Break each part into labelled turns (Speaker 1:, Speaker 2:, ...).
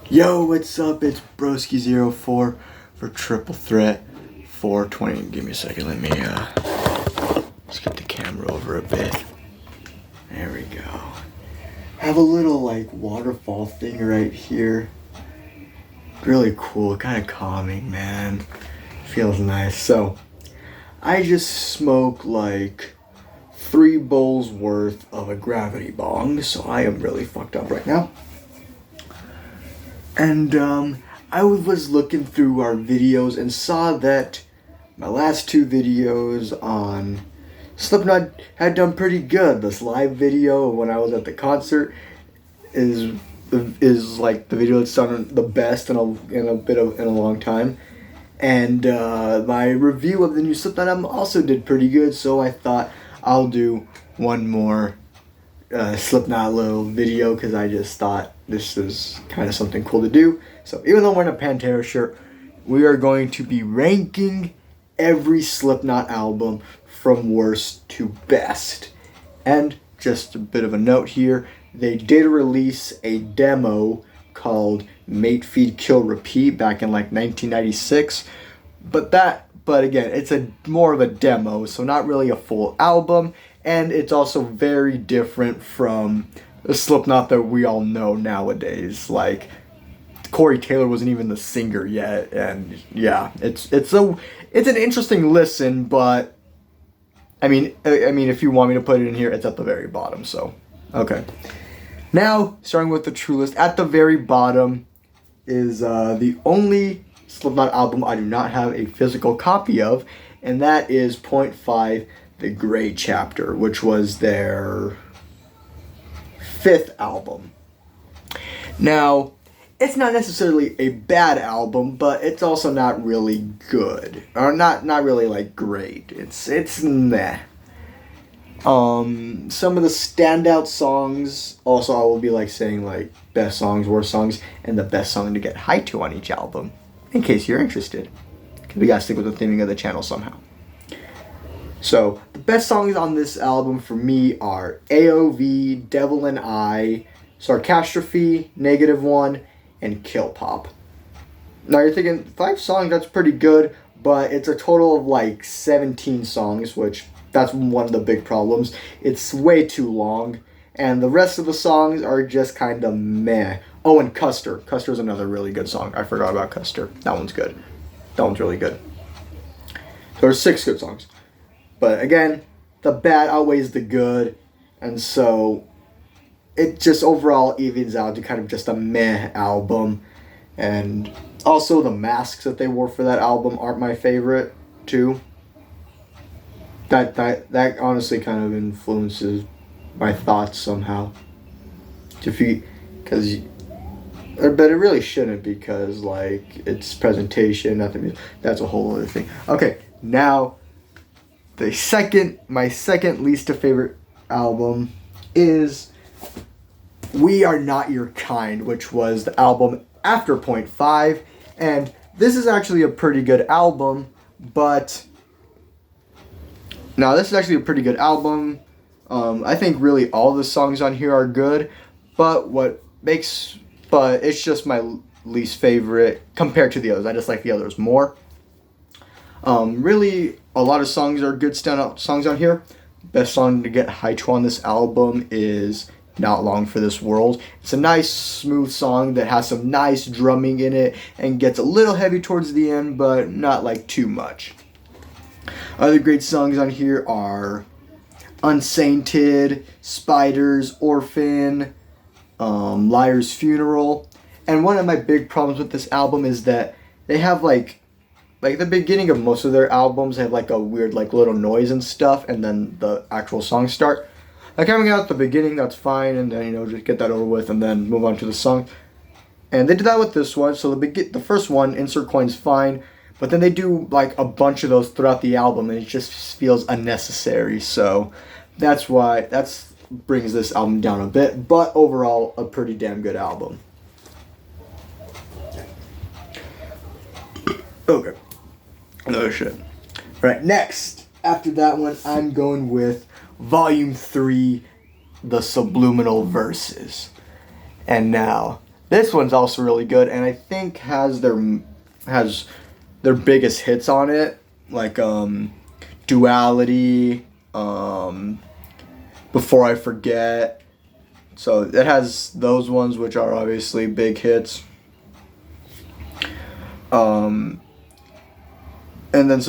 Speaker 1: Yo, what's up? It's Broski04 for Triple Threat 420. Give me a second. Let me just get the camera over a bit. There we go. Have a little like waterfall thing right here. Really cool, kind of calming, man. Feels nice. So, I just smoked like 3 bowls worth of a gravity bong, so I am really fucked up right now. And I was looking through our videos and saw that my last 2 videos on Slipknot had done pretty good. This live video when I was at the concert is like the video that's done the best in a long time. And my review of the new Slipknot album also did pretty good, so I thought I'll do one more Slipknot little video because I just thought this is kind of something cool to do. So even though I'm wearing a Pantera shirt, we are going to be ranking every Slipknot album from worst to best. And just a bit of a note here, they did release a demo called Mate, Feed, Kill, Repeat back in like 1996. But again, it's more of a demo, so not really a full album. And it's also very different from the Slipknot that we all know nowadays. Like, Corey Taylor wasn't even the singer yet, and yeah, it's an interesting listen. But I mean, if you want me to put it in here, it's at the very bottom. So, okay. Now, starting with the true list, at the very bottom is the only Slipknot album I do not have a physical copy of, and that is Point Five. The Gray Chapter, which was their 5th album. Now, it's not necessarily a bad album, but it's also not really good. Or not really like great. It's meh. Some of the standout songs, also I will be like saying like best songs, worst songs, and the best song to get high to on each album, in case you're interested. Because we gotta stick with the theming of the channel somehow. So, the best songs on this album for me are AOV, Devil and I, Sarcastrophe, Negative One, and Kill Pop. Now you're thinking, 5 songs, that's pretty good, but it's a total of like 17 songs, which that's one of the big problems. It's way too long, and the rest of the songs are just kind of meh. Oh, and Custer. Custer's another really good song. I forgot about Custer. That one's good. That one's really good. So there's 6 good songs. But again, the bad outweighs the good, and so it just overall evens out to kind of just a meh album. And also the masks that they wore for that album aren't my favorite too. That honestly kind of influences my thoughts somehow. But it really shouldn't, because like it's presentation, nothing. That's a whole other thing. Okay, now. My second least favorite album is We Are Not Your Kind, which was the album after Point Five. And this is actually a pretty good album, but... Now, this is actually a pretty good album. I think really all the songs on here are good, but it's just my least favorite compared to the others. I just like the others more. Really, a lot of songs are good standout songs on here. Best song to get high to on this album is Not Long for This World. It's a nice, smooth song that has some nice drumming in it and gets a little heavy towards the end, but not like too much. Other great songs on here are Unsainted, Spiders, Orphan, Liar's Funeral. And one of my big problems with this album is that they have like the beginning of most of their albums have like a weird like little noise and stuff, and then the actual songs start. Like coming out at the beginning, that's fine, and then just get that over with and then move on to the song. And they did that with this one. So the first one, Insert Coin's fine, but then they do like a bunch of those throughout the album, and it just feels unnecessary. So that brings this album down a bit, but overall a pretty damn good album. Okay. No shit. Right, next, after that one, I'm going with Volume 3, The Subliminal Verses. And now, This one's also really good, and I think has their biggest hits on it, like Duality, Before I Forget. So it has those ones, which are obviously big hits. And then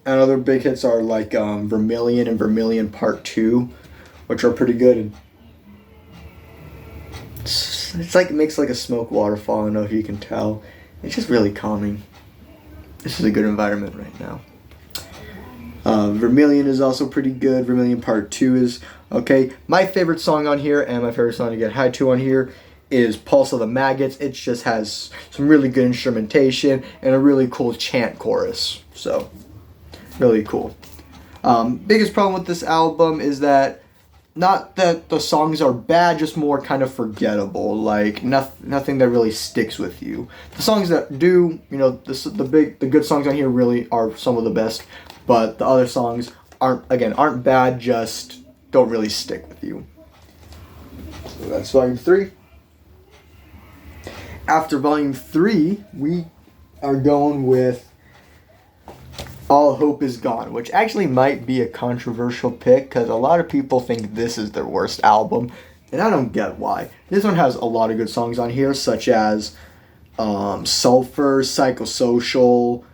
Speaker 1: and other big hits are like Vermilion and Vermilion Part 2, which are pretty good. It's like, it makes like a smoke waterfall. I don't know if you can tell. It's just really calming. This is a good environment right now. Vermilion is also pretty good. Vermilion Part 2 is okay. My favorite song on here, and my favorite song to get high to on here, is Pulse of the Maggots. It just has some really good instrumentation and a really cool chant chorus. So, really cool. Biggest problem with this album is that, not that the songs are bad, just more kind of forgettable. Like nothing that really sticks with you. The songs that do, the good songs on here really are some of the best. But the other songs aren't bad, just don't really stick with you. So that's Volume 3. After Volume 3, we are going with All Hope Is Gone, which actually might be a controversial pick because a lot of people think this is their worst album, and I don't get why. This one has a lot of good songs on here, such as Sulfur, Psychosocial,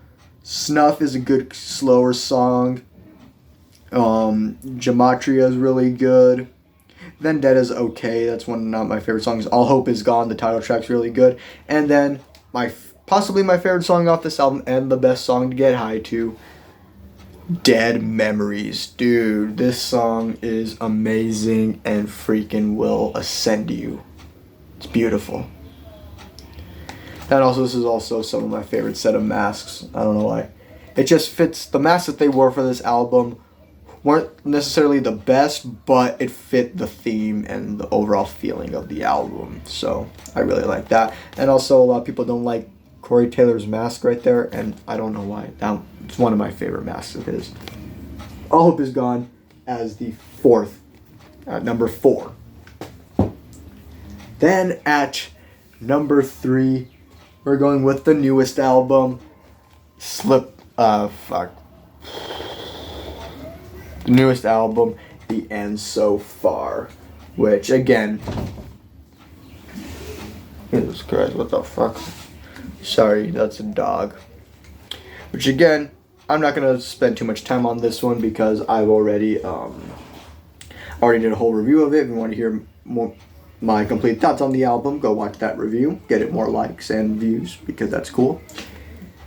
Speaker 1: Snuff is a good slower song, Gematria is really good, Vendetta's okay, that's not my favorite songs. All Hope Is Gone, the title track's really good, and then possibly my favorite song off this album and the best song to get high to, Dead Memories. Dude, this song is amazing and freaking will ascend you. It's beautiful. And also, this is also some of my favorite set of masks. I don't know why. It just fits. The masks that they wore for this album weren't necessarily the best, but it fit the theme and the overall feeling of the album. So I really like that. And also, a lot of people don't like Corey Taylor's mask right there, and I don't know why. It's one of my favorite masks of his. All Hope Is Gone as the number 4. Then at number 3, we're going with the newest album, The newest album, The End So Far, which again, Jesus Christ, what the fuck? Sorry, that's a dog. Which again, I'm not gonna spend too much time on this one because I've already did a whole review of it. If you want to hear more my complete thoughts on the album, go watch that review. Get it more likes and views because that's cool.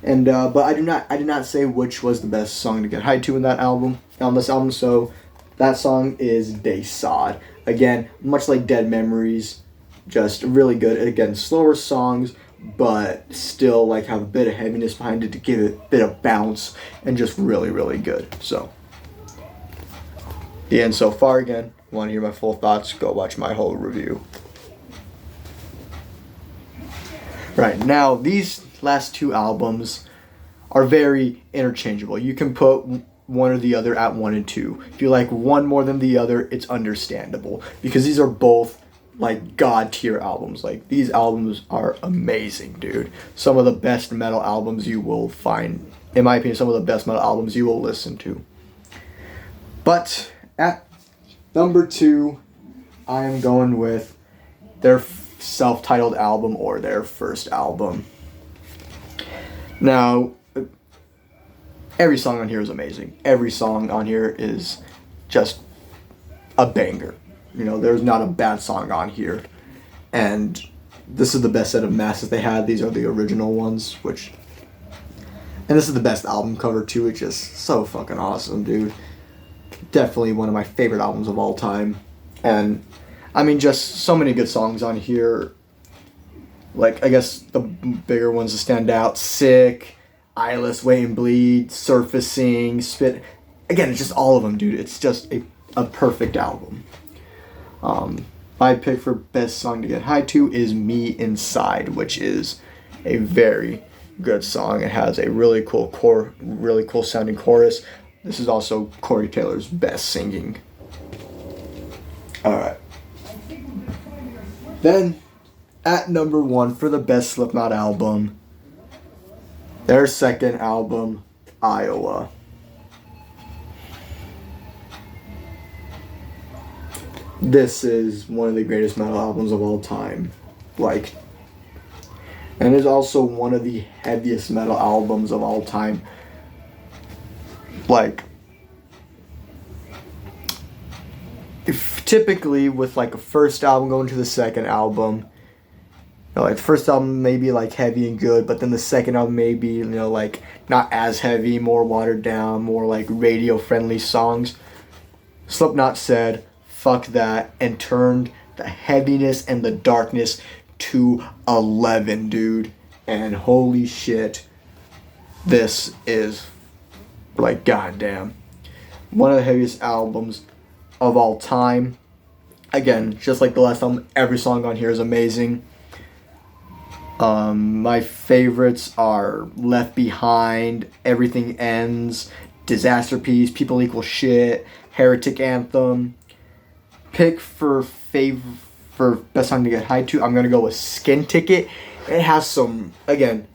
Speaker 1: And but I did not say which was the best song to get high to on this album. So that song is Day Sod. Again, much like Dead Memories, just really good. Again, slower songs, but still like have a bit of heaviness behind it to give it a bit of bounce, and just really, really good. So The End So Far. Again, want to hear my full thoughts, go watch my whole review. Right, now these last 2 albums are very interchangeable. You can put one or the other at 1 and 2. If you like one more than the other, it's understandable because these are both like god tier albums. Like, these albums are amazing, dude. Some of the best metal albums you will find, in my opinion, some of the best metal albums you will listen to. But at number 2, I am going with their self-titled album, or their first album. Now, every song on here is amazing. Every song on here is just a banger. There's not a bad song on here. And this is the best set of masks they had. These are the original ones, and this is the best album cover too. It's just so fucking awesome, dude. Definitely one of my favorite albums of all time. And I mean, just so many good songs on here. Like, I guess the bigger ones to stand out: Sick, Eyeless, Wait and Bleed, Surfacing, Spit. Again, it's just all of them, dude. It's just a perfect album. My pick for best song to get high to is Me Inside, which is a very good song. It has a really cool sounding chorus. This is also Corey Taylor's best singing. Alright. Then at number 1 for the best Slipknot album, their second album, Iowa. This is one of the greatest metal albums of all time. Like, and is also one of the heaviest metal albums of all time. Like, if typically with like a first album going to the second album, you know, like the first album may be like heavy and good, but then the second album may be, you know, like not as heavy, more watered down, more like radio friendly songs. Slipknot said, fuck that, and turned the heaviness and the darkness to 11, dude. And holy shit, this is like goddamn one of the heaviest albums of all time. Again, just like the last album, every song on here is amazing. My favorites are Left Behind, Everything Ends, Disaster Piece, People Equal Shit, Heretic Anthem. Pick for best song to get high to, I'm gonna go with Skin Ticket. It has some, again,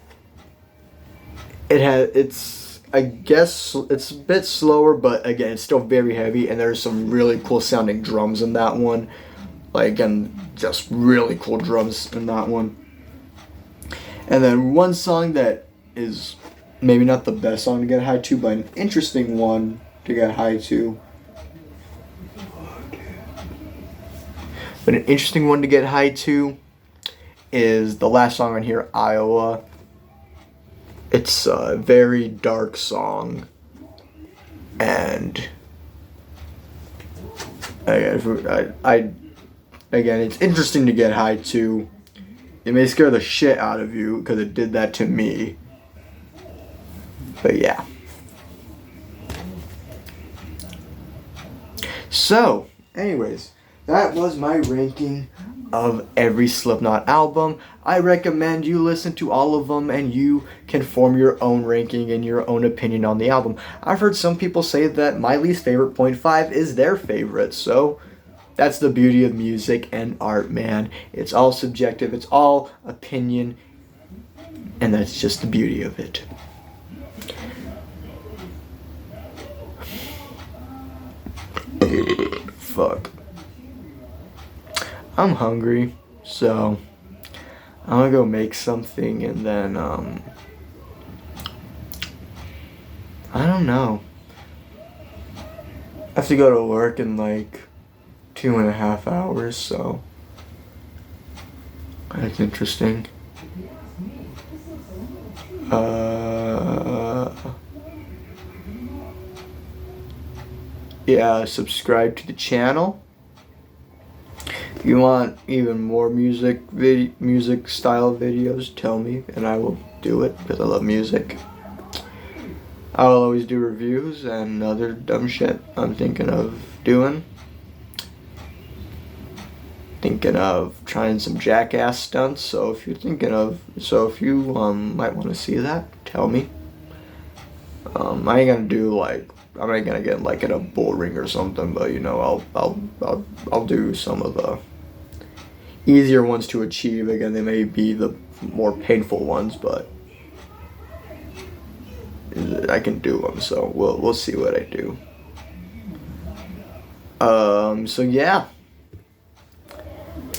Speaker 1: I guess it's a bit slower, but again, it's still very heavy, and there's some really cool sounding drums in that one. Like, again, just really cool drums in that one. And then one song that is maybe not the best song to get high to, but an interesting one to get high to. But an interesting one to get high to is the last song on here, Iowa. It's a very dark song, and again, it's interesting to get high to. It may scare the shit out of you because it did that to me. But yeah. So, anyways, that was my ranking of every Slipknot album. I recommend you listen to all of them and you can form your own ranking and your own opinion on the album. I've heard some people say that my least favorite 0.5 is their favorite, so that's the beauty of music and art, man. It's all subjective, it's all opinion, and that's just the beauty of it. Fuck. I'm hungry, so I'm gonna go make something and then, I don't know. I have to go to work in like 2.5 hours, so that's interesting. Yeah, subscribe to the channel. If you want even more music style videos, tell me and I will do it because I love music. I will always do reviews and other dumb shit I'm thinking of doing. Thinking of trying some jackass stunts, so if you might want to see that, tell me. I ain't gonna do like, I'm not gonna get like in a bull ring or something, but you know, I'll do some of the easier ones to achieve. Again, they may be the more painful ones, but I can do them, so we'll see what I do. So yeah.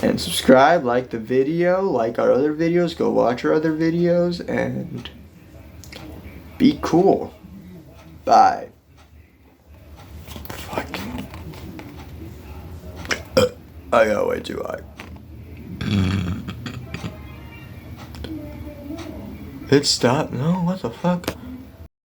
Speaker 1: And subscribe, like the video, like our other videos, go watch our other videos, and be cool. Bye. Fuck. I got way too high. It stopped? No, what the fuck?